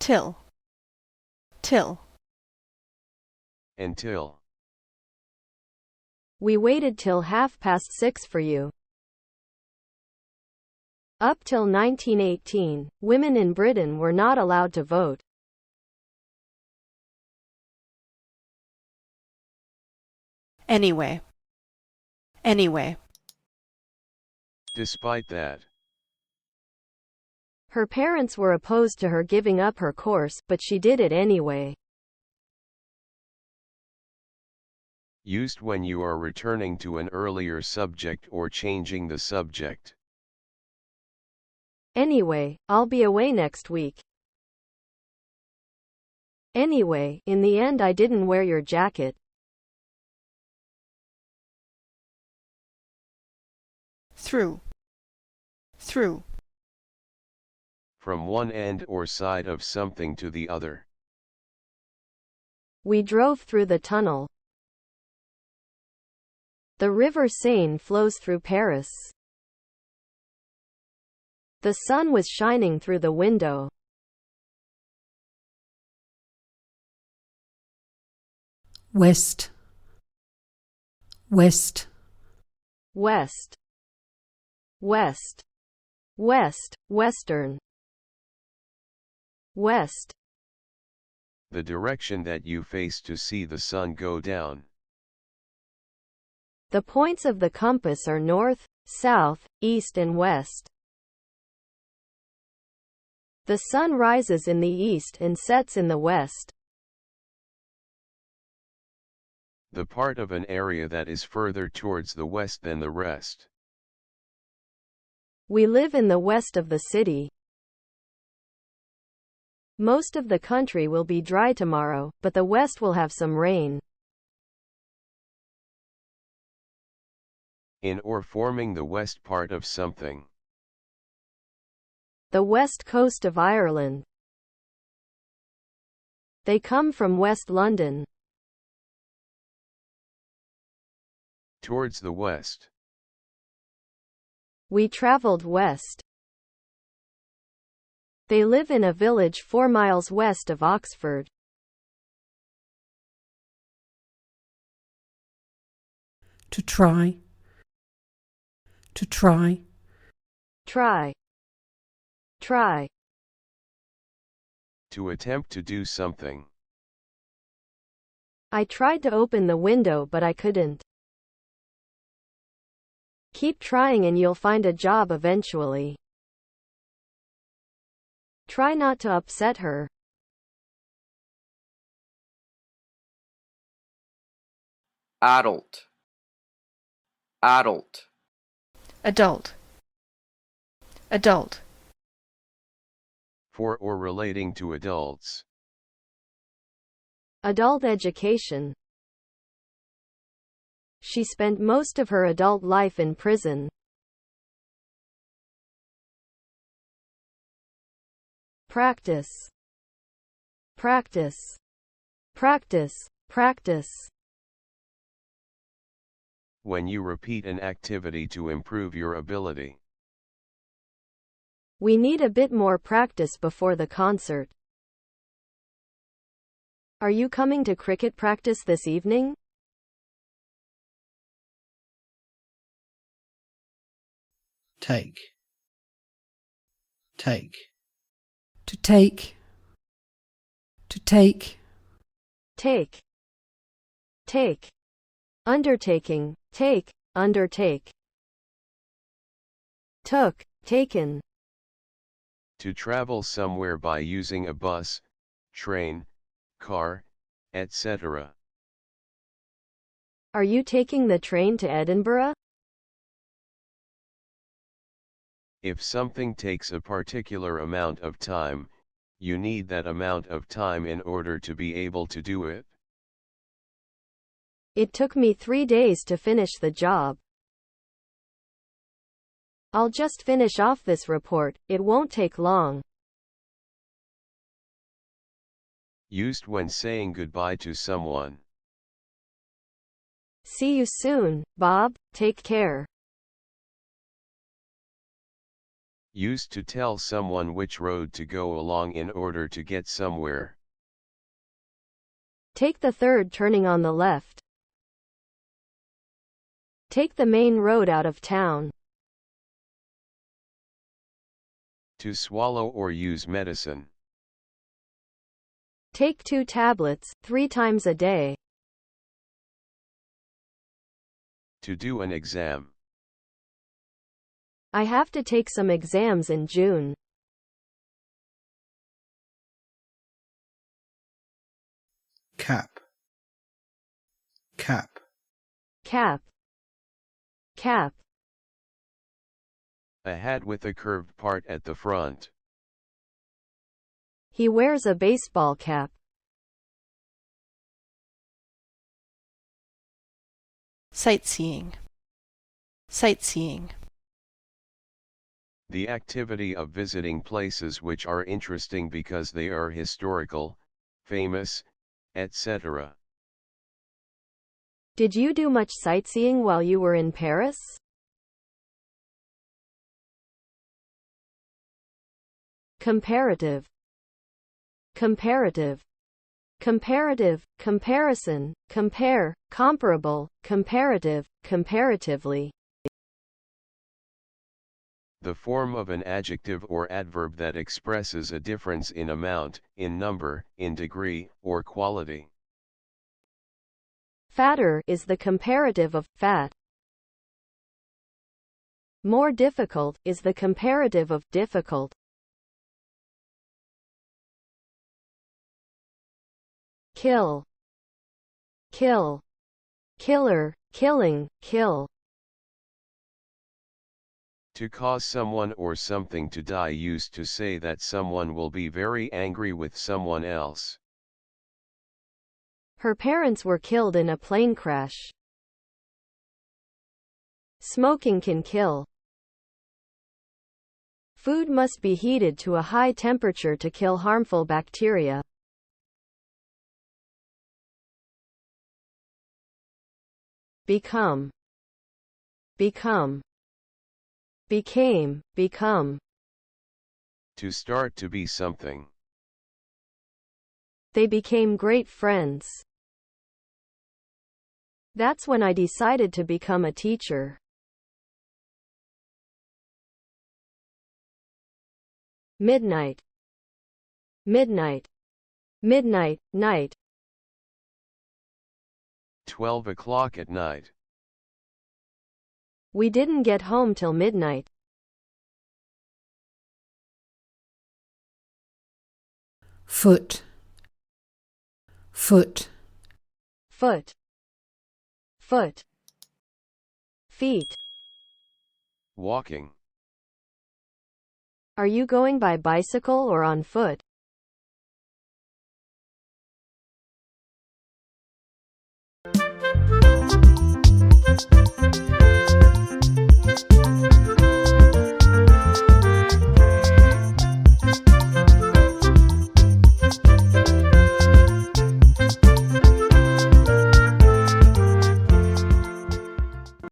till, till. Until. We waited till 6:30 for you. Up till 1918, women in Britain were not allowed to vote. Anyway, anyway. Despite that. Her parents were opposed to her giving up her course, but she did it anyway. Used when you are returning to an earlier subject or changing the subject. Anyway, I'll be away next week. Anyway, in the end I didn't wear your jacket. Through, through. From one end or side of something to the other. We drove through the tunnel. The river Seine flows through Paris. The sun was shining through the window. West, west. West, west, west, western. West. The direction that you face to see the sun go down. The points of the compass are north, south, east and west. The sun rises in the east and sets in the west. The part of an area that is further towards the west than the rest. We live in the west of the city. Most of the country will be dry tomorrow, but the west will have some rain. In or forming the west part of something. The west coast of Ireland. They come from West London. Towards the west. We traveled west. They live in a village 4 miles west of Oxford. To try, to try. Try, try. To attempt to do something. I tried to open the window but I couldn't. Keep trying and you'll find a job eventually. Try not to upset her. Adult, adult. Adult, adult. For or relating to adults. Adult education. She spent most of her adult life in prison. Practice, practice, practice, practice. When you repeat an activity to improve your ability. We need a bit more practice before the concert. Are you coming to cricket practice this evening? Take, take. To take, to take. Take, take. Undertaking, take, undertake. Took, taken. To travel somewhere by using a bus, train, car, etc. Are you taking the train to Edinburgh? If something takes a particular amount of time, you need that amount of time in order to be able to do it. It took me 3 days to finish the job. I'll just finish off this report, it won't take long. Used when saying goodbye to someone. See you soon, Bob, take care. Used to tell someone which road to go along in order to get somewhere. Take the third turning on the left. Take the main road out of town. To swallow or use medicine. Take 2 tablets, 3 times a day. To do an exam. I have to take some exams in June. Cap. Cap. Cap. Cap. A hat with a curved part at the front. He wears a baseball cap. Sightseeing. Sightseeing. The activity of visiting places which are interesting because they are historical, famous, etc. Did you do much sightseeing while you were in Paris? Comparative. Comparative. Comparative, comparison, compare, comparable, comparative, comparatively. The form of an adjective or adverb that expresses a difference in amount, in number, in degree, or quality. Fatter is the comparative of fat. More difficult is the comparative of difficult. Kill. Kill. Killer, killing, kill. To cause someone or something to die used to say that someone will be very angry with someone else. Her parents were killed in a plane crash. Smoking can kill. Food must be heated to a high temperature to kill harmful bacteria. Become. Become. Became, become. To start to be something. They became great friends. That's when I decided to become a teacher. Midnight. Midnight. Midnight, night. 12 o'clock at night. We didn't get home till midnight. Foot. Foot. Foot. Foot. Feet. Walking. Are you going by bicycle or on foot?